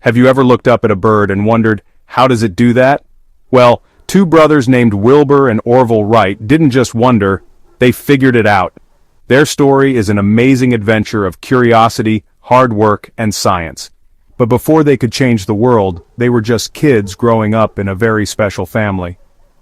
Have you ever looked up at a bird and wondered, how does it do that? Well, two brothers named Wilbur and Orville Wright didn't just wonder, they figured it out. Their story is an amazing adventure of curiosity, hard work, and science. But before they could change the world, they were just kids growing up in a very special family.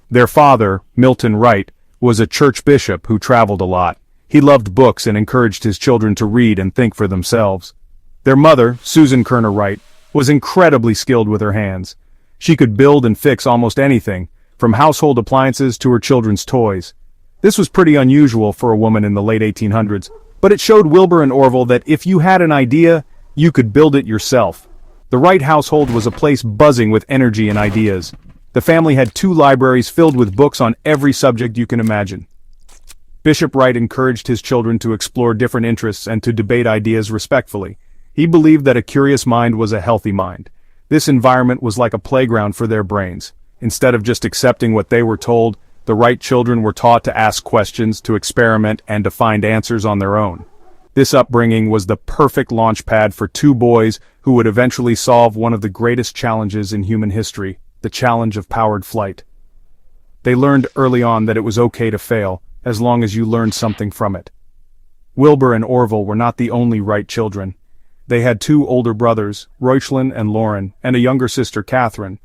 Their father, Milton Wright, was a church bishop who traveled a lot. He loved books and encouraged his children to read and think for themselves. Their mother, Susan Kerner Wright, was incredibly skilled with her hands. She could build and fix almost anything, from household appliances to her children's toys. This was pretty unusual for a woman in the late 1800s, but it showed Wilbur and Orville that if you had an idea, you could build it yourself. The Wright household was a place buzzing with energy and ideas. The family had 2 libraries filled with books on every subject you can imagine. Bishop Wright encouraged his children to explore different interests and to debate ideas respectfully. He believed that a curious mind was a healthy mind. This environment was like a playground for their brains. Instead of just accepting what they were told, the Wright children were taught to ask questions, to experiment, and to find answers on their own. This upbringing was the perfect launch pad for 2 boys who would eventually solve one of the greatest challenges in human history, the challenge of powered flight. They learned early on that it was okay to fail, as long as you learned something from it. Wilbur and Orville were not the only Wright children. They had 2 older brothers, Reuchlin and Lauren, and a younger sister, Catherine.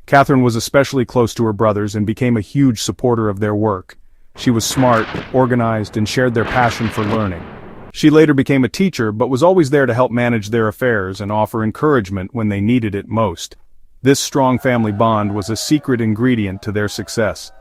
Catherine was especially close to her brothers and became a huge supporter of their work. She was smart, organized, and shared their passion for learning. She later became a teacher, but was always there to help manage their affairs and offer encouragement when they needed it most. This strong family bond was a secret ingredient to their success.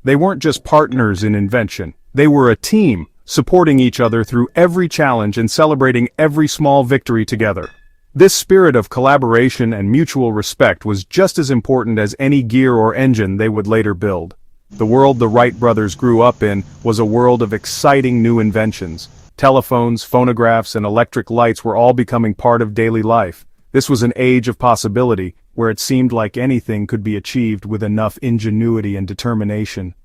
They weren't just partners in invention. They were a team, supporting each other through every challenge and celebrating every small victory together. This spirit of collaboration and mutual respect was just as important as any gear or engine they would later build. The world the Wright brothers grew up in was a world of exciting new inventions. Telephones, phonographs, and electric lights were all becoming part of daily life. This was an age of possibility, where it seemed like anything could be achieved with enough ingenuity and determination.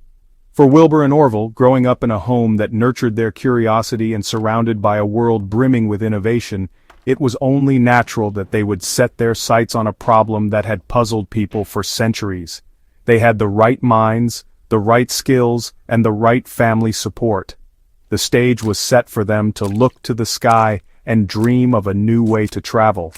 For Wilbur and Orville, growing up in a home that nurtured their curiosity and surrounded by a world brimming with innovation, it was only natural that they would set their sights on a problem that had puzzled people for centuries. They had the right minds, the right skills, and the right family support. The stage was set for them to look to the sky and dream of a new way to travel.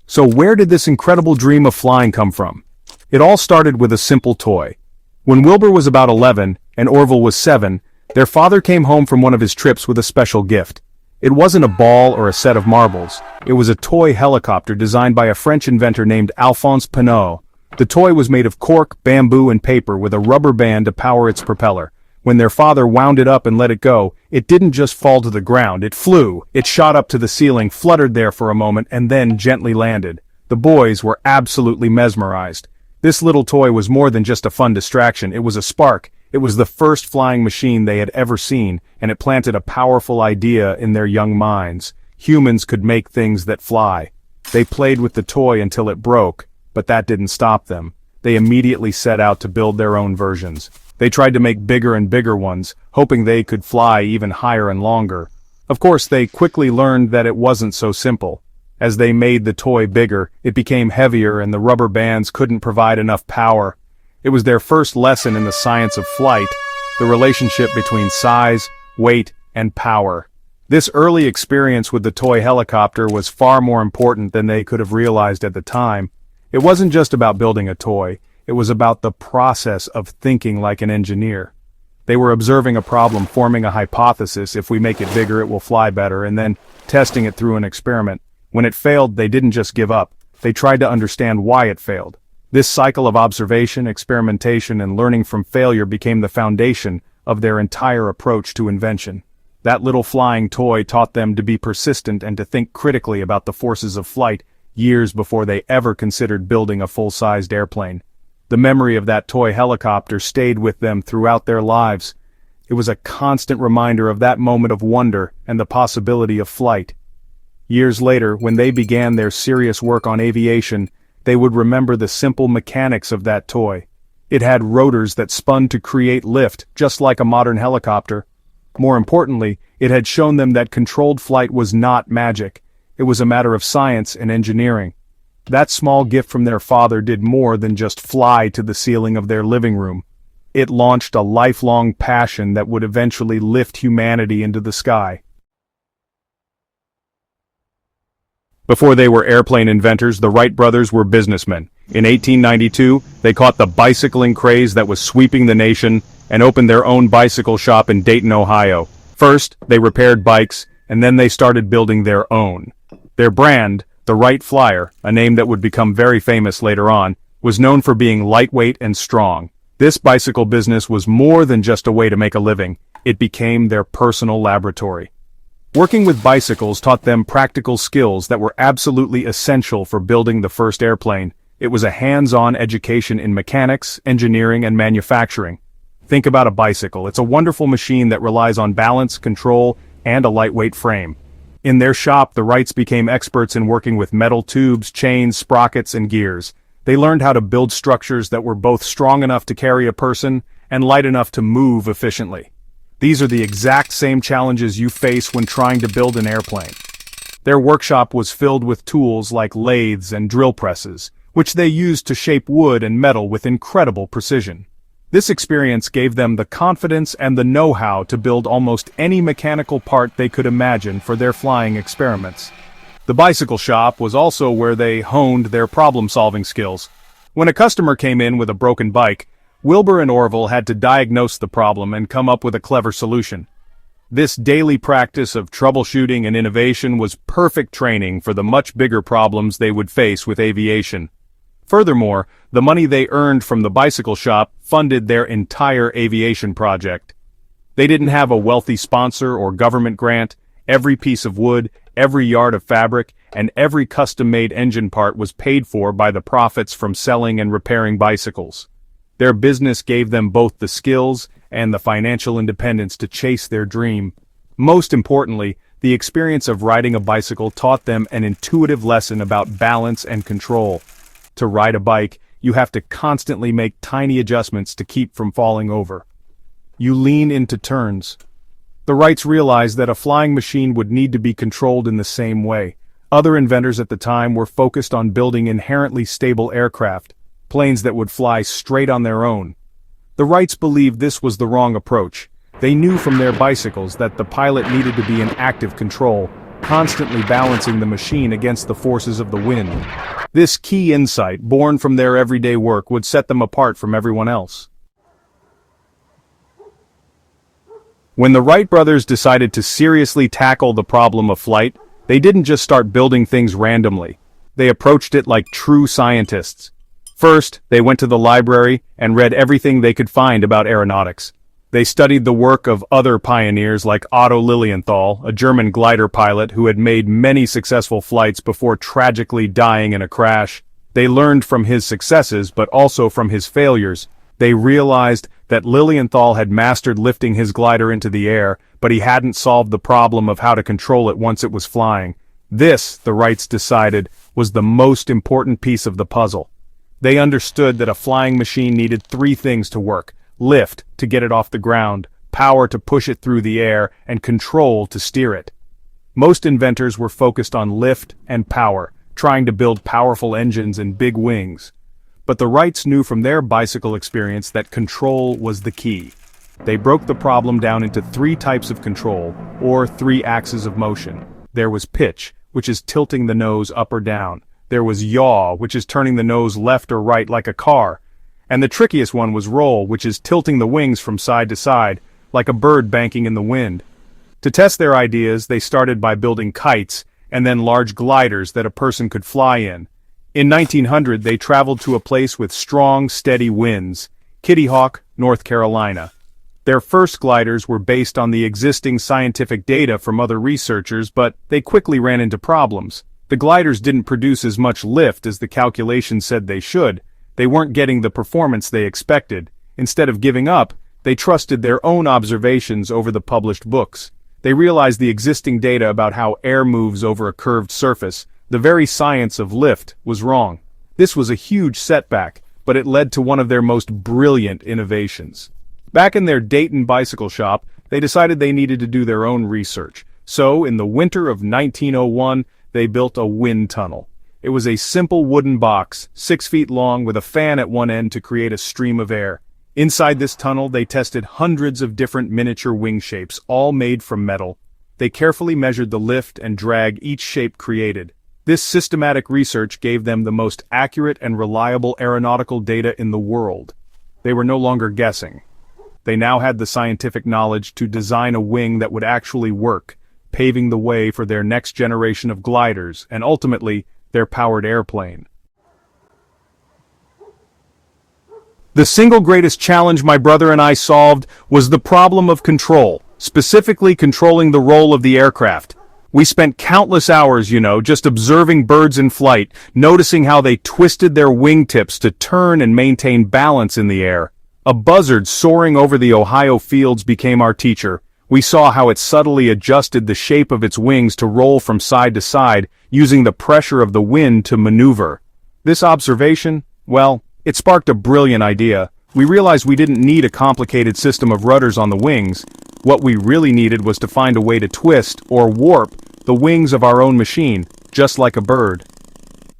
So where did this incredible dream of flying come from? It all started with a simple toy. When Wilbur was about 11 and Orville was 7, their father came home from one of his trips with a special gift. It wasn't a ball or a set of marbles. It was a toy helicopter designed by a French inventor named Alphonse Pinot. The toy was made of cork, bamboo, and paper with a rubber band to power its propeller. When their father wound it up and let it go, it didn't just fall to the ground, it flew. It shot up to the ceiling, fluttered there for a moment, and then gently landed. The boys were absolutely mesmerized. This little toy was more than just a fun distraction, it was a spark. It was the first flying machine they had ever seen, and it planted a powerful idea in their young minds. Humans could make things that fly. They played with the toy until it broke, but that didn't stop them. They immediately set out to build their own versions. They tried to make bigger and bigger ones, hoping they could fly even higher and longer. Of course, they quickly learned that it wasn't so simple. As they made the toy bigger, it became heavier and the rubber bands couldn't provide enough power. It was their first lesson in the science of flight, the relationship between size, weight, and power. This early experience with the toy helicopter was far more important than they could have realized at the time. It wasn't just about building a toy, it was about the process of thinking like an engineer. They were observing a problem, forming a hypothesis: if we make it bigger it will fly better, and then testing it through an experiment. When it failed, they didn't just give up, they tried to understand why it failed. This cycle of observation, experimentation, and learning from failure became the foundation of their entire approach to invention. That little flying toy taught them to be persistent and to think critically about the forces of flight, years before they ever considered building a full-sized airplane. The memory of that toy helicopter stayed with them throughout their lives. It was a constant reminder of that moment of wonder and the possibility of flight. Years later, when they began their serious work on aviation, they would remember the simple mechanics of that toy. It had rotors that spun to create lift, just like a modern helicopter. More importantly, it had shown them that controlled flight was not magic. It was a matter of science and engineering. That small gift from their father did more than just fly to the ceiling of their living room. It launched a lifelong passion that would eventually lift humanity into the sky. Before they were airplane inventors, the Wright brothers were businessmen. In 1892, they caught the bicycling craze that was sweeping the nation and opened their own bicycle shop in Dayton, Ohio. First, they repaired bikes, and then they started building their own. Their brand, the Wright Flyer, a name that would become very famous later on, was known for being lightweight and strong. This bicycle business was more than just a way to make a living. It became their personal laboratory. Working with bicycles taught them practical skills that were absolutely essential for building the first airplane. It was a hands-on education in mechanics, engineering, and manufacturing. Think about a bicycle. It's a wonderful machine that relies on balance, control, and a lightweight frame. In their shop, the Wrights became experts in working with metal tubes, chains, sprockets, and gears. They learned how to build structures that were both strong enough to carry a person and light enough to move efficiently. These are the exact same challenges you face when trying to build an airplane. Their workshop was filled with tools like lathes and drill presses, which they used to shape wood and metal with incredible precision. This experience gave them the confidence and the know-how to build almost any mechanical part they could imagine for their flying experiments. The bicycle shop was also where they honed their problem-solving skills. When a customer came in with a broken bike, Wilbur and Orville had to diagnose the problem and come up with a clever solution. This daily practice of troubleshooting and innovation was perfect training for the much bigger problems they would face with aviation. Furthermore, the money they earned from the bicycle shop funded their entire aviation project. They didn't have a wealthy sponsor or government grant. Every piece of wood, every yard of fabric, and every custom-made engine part was paid for by the profits from selling and repairing bicycles. Their business gave them both the skills and the financial independence to chase their dream. Most importantly, the experience of riding a bicycle taught them an intuitive lesson about balance and control. To ride a bike, you have to constantly make tiny adjustments to keep from falling over. You lean into turns. The Wrights realized that a flying machine would need to be controlled in the same way. Other inventors at the time were focused on building inherently stable aircraft, planes that would fly straight on their own. The Wrights believed this was the wrong approach. They knew from their bicycles that the pilot needed to be in active control, constantly balancing the machine against the forces of the wind. This key insight, born from their everyday work, would set them apart from everyone else. When the Wright brothers decided to seriously tackle the problem of flight, they didn't just start building things randomly. They approached it like true scientists. First, they went to the library and read everything they could find about aeronautics. They studied the work of other pioneers like Otto Lilienthal, a German glider pilot who had made many successful flights before tragically dying in a crash. They learned from his successes but also from his failures. They realized that Lilienthal had mastered lifting his glider into the air, but he hadn't solved the problem of how to control it once it was flying. This, the Wrights decided, was the most important piece of the puzzle. They understood that a flying machine needed three things to work: lift, to get it off the ground, power to push it through the air, and control to steer it. Most inventors were focused on lift and power, trying to build powerful engines and big wings. But the Wrights knew from their bicycle experience that control was the key. They broke the problem down into three types of control, or three axes of motion. There was pitch, which is tilting the nose up or down. There was yaw, which is turning the nose left or right like a car. And the trickiest one was roll, which is tilting the wings from side to side, like a bird banking in the wind. To test their ideas, they started by building kites, and then large gliders that a person could fly in. In 1900, they traveled to a place with strong, steady winds, Kitty Hawk, North Carolina. Their first gliders were based on the existing scientific data from other researchers, but they quickly ran into problems. The gliders didn't produce as much lift as the calculations said they should. They weren't getting the performance they expected. Instead of giving up, they trusted their own observations over the published books. They realized the existing data about how air moves over a curved surface, the very science of lift, was wrong. This was a huge setback, but it led to one of their most brilliant innovations. Back in their Dayton bicycle shop, they decided they needed to do their own research. So, in the winter of 1901, they built a wind tunnel. It was a simple wooden box, 6 feet long with a fan at one end to create a stream of air. Inside this tunnel, they tested hundreds of different miniature wing shapes, all made from metal. They carefully measured the lift and drag each shape created. This systematic research gave them the most accurate and reliable aeronautical data in the world. They were no longer guessing. They now had the scientific knowledge to design a wing that would actually work, paving the way for their next generation of gliders and ultimately their powered airplane. The single greatest challenge my brother and I solved was the problem of control, specifically controlling the roll of the aircraft. We spent countless hours, just observing birds in flight, noticing how they twisted their wingtips to turn and maintain balance in the air. A buzzard soaring over the Ohio fields became our teacher. We saw how it subtly adjusted the shape of its wings to roll from side to side, using the pressure of the wind to maneuver. This observation, it sparked a brilliant idea. We realized we didn't need a complicated system of rudders on the wings. What we really needed was to find a way to twist, or warp, the wings of our own machine, just like a bird.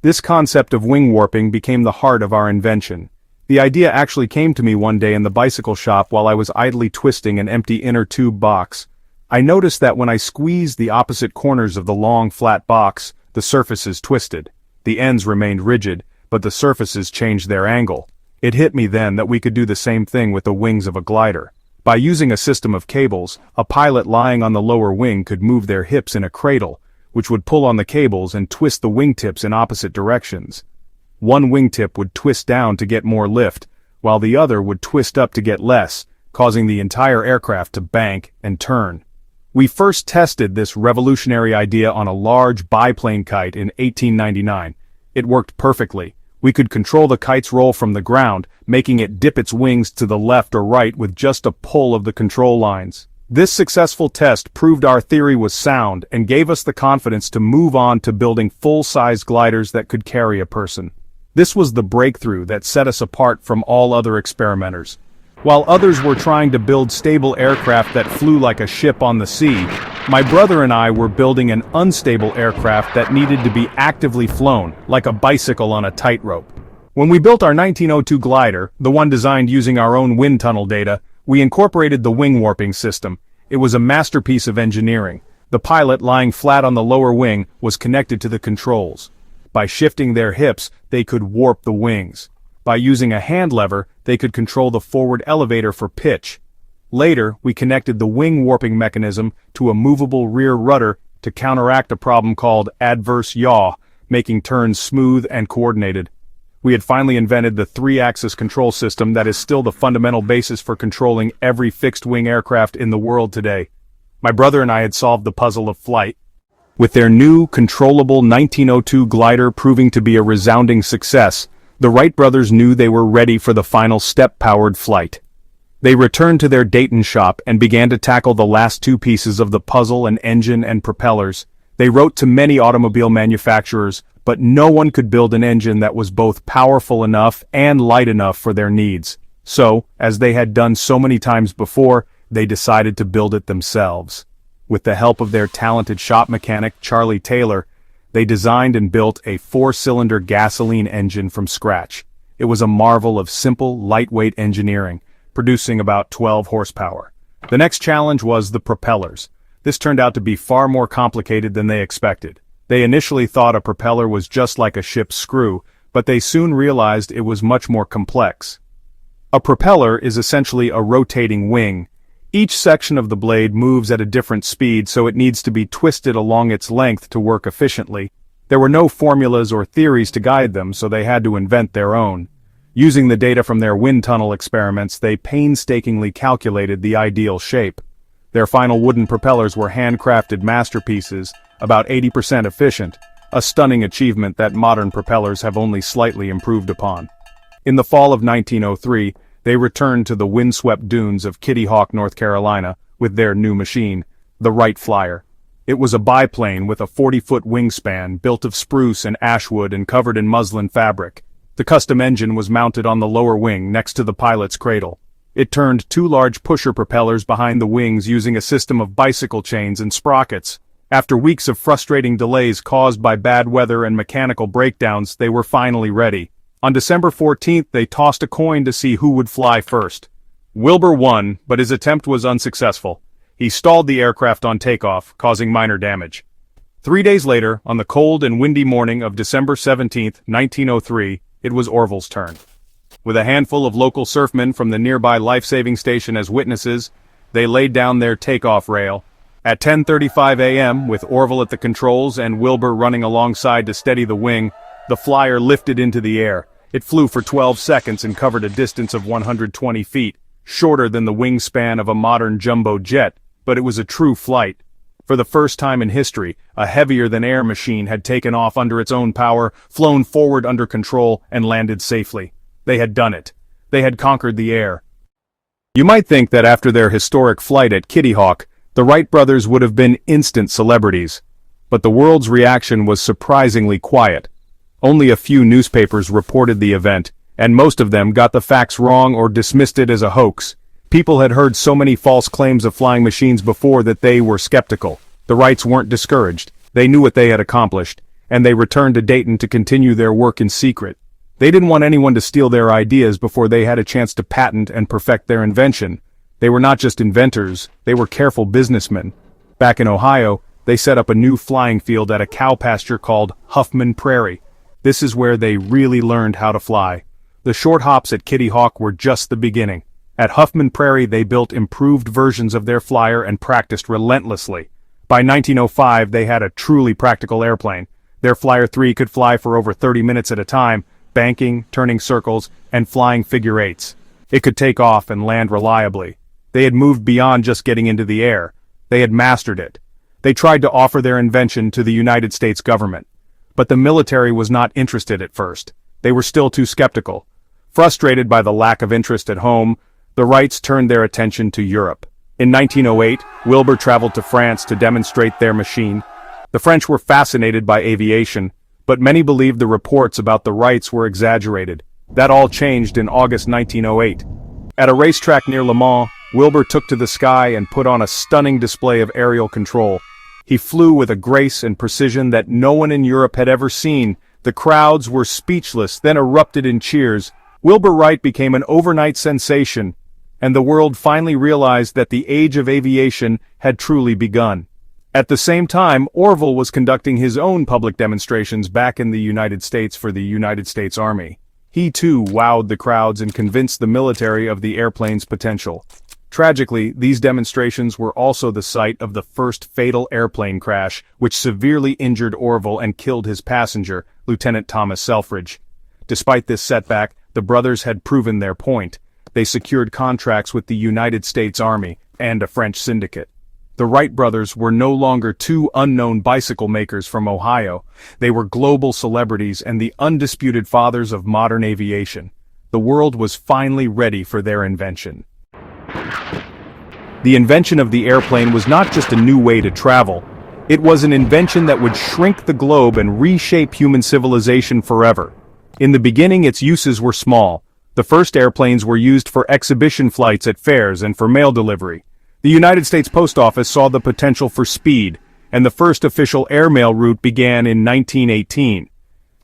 This concept of wing warping became the heart of our invention. The idea actually came to me one day in the bicycle shop while I was idly twisting an empty inner tube box. I noticed that when I squeezed the opposite corners of the long, flat box, the surfaces twisted. The ends remained rigid, but the surfaces changed their angle. It hit me then that we could do the same thing with the wings of a glider. By using a system of cables, a pilot lying on the lower wing could move their hips in a cradle, which would pull on the cables and twist the wingtips in opposite directions. One wingtip would twist down to get more lift, while the other would twist up to get less, causing the entire aircraft to bank and turn. We first tested this revolutionary idea on a large biplane kite in 1899. It worked perfectly. We could control the kite's roll from the ground, making it dip its wings to the left or right with just a pull of the control lines. This successful test proved our theory was sound and gave us the confidence to move on to building full-size gliders that could carry a person. This was the breakthrough that set us apart from all other experimenters. While others were trying to build stable aircraft that flew like a ship on the sea, my brother and I were building an unstable aircraft that needed to be actively flown, like a bicycle on a tightrope. When we built our 1902 glider, the one designed using our own wind tunnel data, we incorporated the wing warping system. It was a masterpiece of engineering. The pilot, lying flat on the lower wing, was connected to the controls. By shifting their hips, they could warp the wings. By using a hand lever, they could control the forward elevator for pitch. Later, we connected the wing warping mechanism to a movable rear rudder to counteract a problem called adverse yaw, making turns smooth and coordinated. We had finally invented the 3-axis control system that is still the fundamental basis for controlling every fixed-wing aircraft in the world today. My brother and I had solved the puzzle of flight. With their new, controllable 1902 glider proving to be a resounding success, the Wright brothers knew they were ready for the final step-powered flight. They returned to their Dayton shop and began to tackle the last two pieces of the puzzle: an engine and propellers. They wrote to many automobile manufacturers, but no one could build an engine that was both powerful enough and light enough for their needs. So, as they had done so many times before, they decided to build it themselves. With the help of their talented shop mechanic, Charlie Taylor, they designed and built a 4-cylinder gasoline engine from scratch. It was a marvel of simple, lightweight engineering, producing about 12 horsepower. The next challenge was the propellers. This turned out to be far more complicated than they expected. They initially thought a propeller was just like a ship's screw, but they soon realized it was much more complex. A propeller is essentially a rotating wing. Each section of the blade moves at a different speed, so it needs to be twisted along its length to work efficiently. There were no formulas or theories to guide them, so they had to invent their own. Using the data from their wind tunnel experiments, they painstakingly calculated the ideal shape. Their final wooden propellers were handcrafted masterpieces, about 80% efficient, a stunning achievement that modern propellers have only slightly improved upon. In the fall of 1903, they returned to the windswept dunes of Kitty Hawk, North Carolina, with their new machine, the Wright Flyer. It was a biplane with a 40-foot wingspan, built of spruce and ashwood and covered in muslin fabric. The custom engine was mounted on the lower wing next to the pilot's cradle. It turned 2 large pusher propellers behind the wings using a system of bicycle chains and sprockets. After weeks of frustrating delays caused by bad weather and mechanical breakdowns, they were finally ready. On December 14th, they tossed a coin to see who would fly first. Wilbur won, but his attempt was unsuccessful. He stalled the aircraft on takeoff, causing minor damage. 3 days later, on the cold and windy morning of December 17, 1903, it was Orville's turn. With a handful of local surfmen from the nearby life-saving station as witnesses, they laid down their takeoff rail. At 10:35 a.m., with Orville at the controls and Wilbur running alongside to steady the wing, the flyer lifted into the air. It flew for 12 seconds and covered a distance of 120 feet, shorter than the wingspan of a modern jumbo jet, but it was a true flight. For the first time in history, a heavier-than-air machine had taken off under its own power, flown forward under control, and landed safely. They had done it. They had conquered the air. You might think that after their historic flight at Kitty Hawk, the Wright brothers would have been instant celebrities. But the world's reaction was surprisingly quiet. Only a few newspapers reported the event, and most of them got the facts wrong or dismissed it as a hoax. People had heard so many false claims of flying machines before that they were skeptical. The Wrights weren't discouraged. They knew what they had accomplished, and they returned to Dayton to continue their work in secret. They didn't want anyone to steal their ideas before they had a chance to patent and perfect their invention. They were not just inventors, they were careful businessmen. Back in Ohio, they set up a new flying field at a cow pasture called Huffman Prairie. This is where they really learned how to fly. The short hops at Kitty Hawk were just the beginning. At Huffman Prairie, they built improved versions of their flyer and practiced relentlessly. By 1905, they had a truly practical airplane. Their Flyer 3 could fly for over 30 minutes at a time, banking, turning circles, and flying figure eights. It could take off and land reliably. They had moved beyond just getting into the air. They had mastered it. They tried to offer their invention to the United States government. But the military was not interested at first. They were still too skeptical. Frustrated by the lack of interest at home, the Wrights turned their attention to Europe. In 1908, Wilbur traveled to France to demonstrate their machine. The French were fascinated by aviation, but many believed the reports about the Wrights were exaggerated. That all changed in August 1908. At a racetrack near Le Mans, Wilbur took to the sky and put on a stunning display of aerial control. He flew with a grace and precision that no one in Europe had ever seen. The crowds were speechless, then erupted in cheers. Wilbur Wright became an overnight sensation, and the world finally realized that the age of aviation had truly begun. At the same time, Orville was conducting his own public demonstrations back in the United States for the United States Army. He too wowed the crowds and convinced the military of the airplane's potential. Tragically, these demonstrations were also the site of the first fatal airplane crash, which severely injured Orville and killed his passenger, Lieutenant Thomas Selfridge. Despite this setback, the brothers had proven their point. They secured contracts with the United States Army and a French syndicate. The Wright brothers were no longer two unknown bicycle makers from Ohio. They were global celebrities and the undisputed fathers of modern aviation. The world was finally ready for their invention. The invention of the airplane was not just a new way to travel. It was an invention that would shrink the globe and reshape human civilization forever. In the beginning, its uses were small. The first airplanes were used for exhibition flights at fairs and for mail delivery. The United States Post Office saw the potential for speed, and the first official airmail route began in 1918.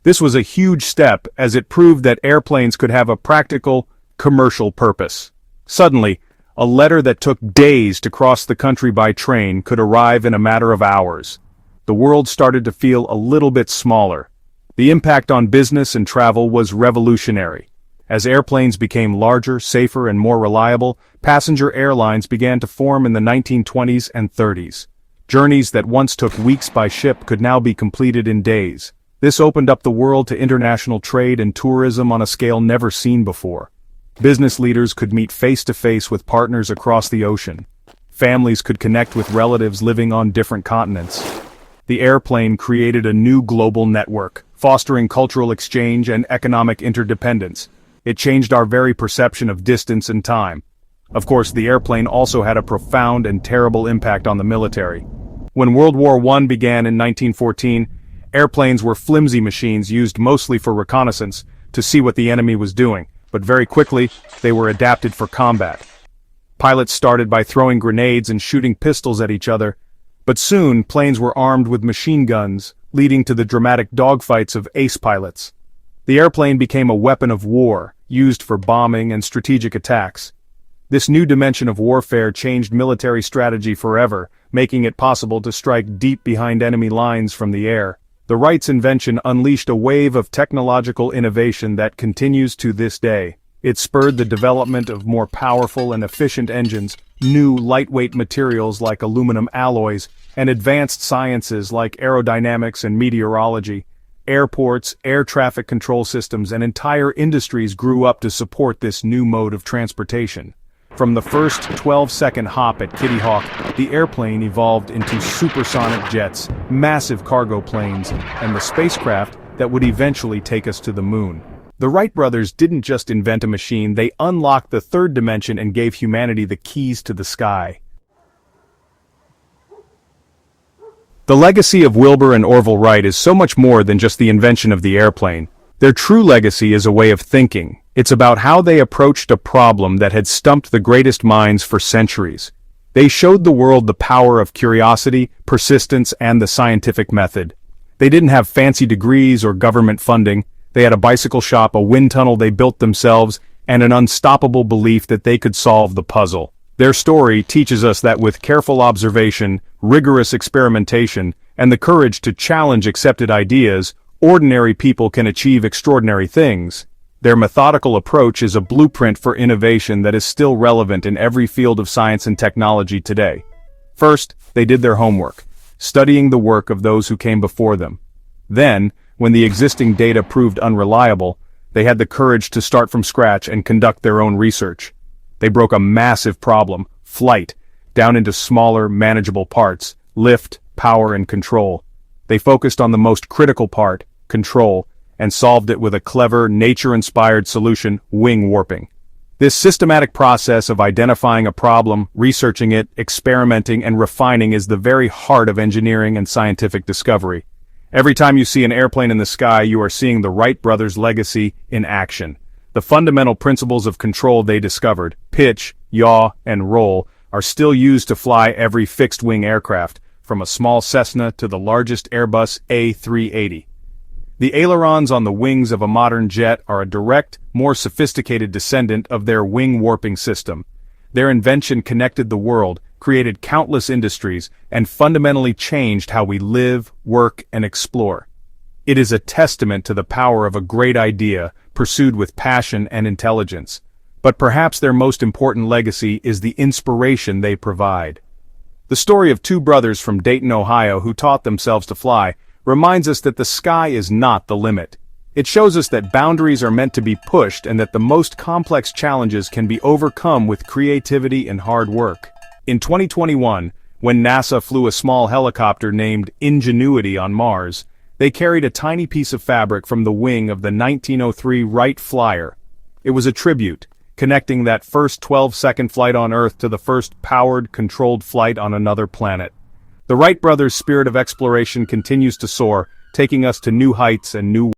This was a huge step as it proved that airplanes could have a practical, commercial purpose. Suddenly, a letter that took days to cross the country by train could arrive in a matter of hours. The world started to feel a little bit smaller. The impact on business and travel was revolutionary. As airplanes became larger, safer, and more reliable, passenger airlines began to form in the 1920s and 30s. Journeys that once took weeks by ship could now be completed in days. This opened up the world to international trade and tourism on a scale never seen before. Business leaders could meet face-to-face with partners across the ocean. Families could connect with relatives living on different continents. The airplane created a new global network, fostering cultural exchange and economic interdependence. It changed our very perception of distance and time. Of course, the airplane also had a profound and terrible impact on the military. When World War I began in 1914, airplanes were flimsy machines used mostly for reconnaissance, to see what the enemy was doing, but very quickly, they were adapted for combat. Pilots started by throwing grenades and shooting pistols at each other, But soon, planes were armed with machine guns, leading to the dramatic dogfights of ace pilots. The airplane became a weapon of war, used for bombing and strategic attacks. This new dimension of warfare changed military strategy forever, making it possible to strike deep behind enemy lines from the air. The Wright's invention unleashed a wave of technological innovation that continues to this day. It spurred the development of more powerful and efficient engines, new lightweight materials like aluminum alloys, and advanced sciences like aerodynamics and meteorology. Airports, air traffic control systems, and entire industries grew up to support this new mode of transportation. From the first 12-second hop at Kitty Hawk, the airplane evolved into supersonic jets, massive cargo planes, and the spacecraft that would eventually take us to the moon. The Wright brothers didn't just invent a machine, they unlocked the third dimension and gave humanity the keys to the sky. The legacy of Wilbur and Orville Wright is so much more than just the invention of the airplane. Their true legacy is a way of thinking. It's about how they approached a problem that had stumped the greatest minds for centuries. They showed the world the power of curiosity, persistence, and the scientific method. They didn't have fancy degrees or government funding. They had a bicycle shop, a wind tunnel they built themselves, and an unstoppable belief that they could solve the puzzle. Their story teaches us that with careful observation, rigorous experimentation, and the courage to challenge accepted ideas, ordinary people can achieve extraordinary things. Their methodical approach is a blueprint for innovation that is still relevant in every field of science and technology today. First, they did their homework, studying the work of those who came before them. Then, when the existing data proved unreliable, they had the courage to start from scratch and conduct their own research. They broke a massive problem, flight, down into smaller, manageable parts: lift, power, and control. They focused on the most critical part, control, and solved it with a clever, nature-inspired solution: wing warping. This systematic process of identifying a problem, researching it, experimenting, and refining is the very heart of engineering and scientific discovery. Every time you see an airplane in the sky, you are seeing the Wright brothers' legacy in action. The fundamental principles of control they discovered, pitch, yaw, and roll, are still used to fly every fixed-wing aircraft, from a small Cessna to the largest Airbus A380. The ailerons on the wings of a modern jet are a direct, more sophisticated descendant of their wing warping system. Their invention connected the world, created countless industries, and fundamentally changed how we live, work, and explore. It is a testament to the power of a great idea, pursued with passion and intelligence. But perhaps their most important legacy is the inspiration they provide. The story of two brothers from Dayton, Ohio, who taught themselves to fly, reminds us that the sky is not the limit. It shows us that boundaries are meant to be pushed and that the most complex challenges can be overcome with creativity and hard work. In 2021, when NASA flew a small helicopter named Ingenuity on Mars, they carried a tiny piece of fabric from the wing of the 1903 Wright Flyer. It was a tribute, connecting that first 12-second flight on Earth to the first powered, controlled flight on another planet. The Wright brothers' spirit of exploration continues to soar, taking us to new heights and new